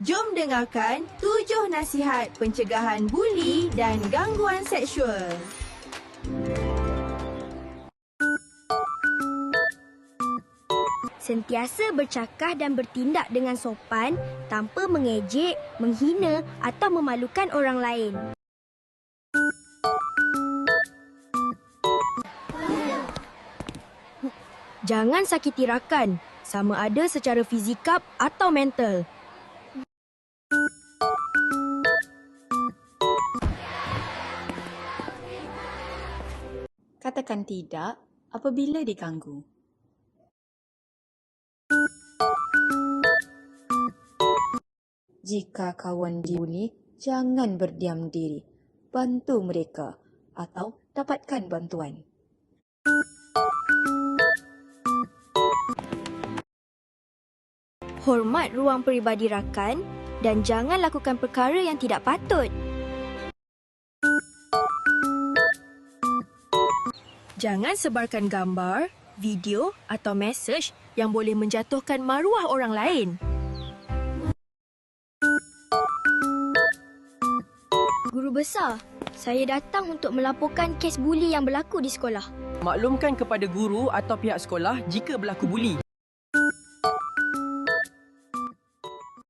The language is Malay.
Jom dengarkan 7 nasihat pencegahan buli dan gangguan seksual. Sentiasa bercakap dan bertindak dengan sopan tanpa mengejek, menghina atau memalukan orang lain. Jangan sakiti rakan, sama ada secara fizikal atau mental. Katakan tidak apabila diganggu. Jika kawan dibuli, jangan berdiam diri. Bantu mereka atau dapatkan bantuan. Hormat ruang peribadi rakan dan jangan lakukan perkara yang tidak patut. Jangan sebarkan gambar, video atau mesej yang boleh menjatuhkan maruah orang lain. Guru besar, saya datang untuk melaporkan kes buli yang berlaku di sekolah. Maklumkan kepada guru atau pihak sekolah jika berlaku buli.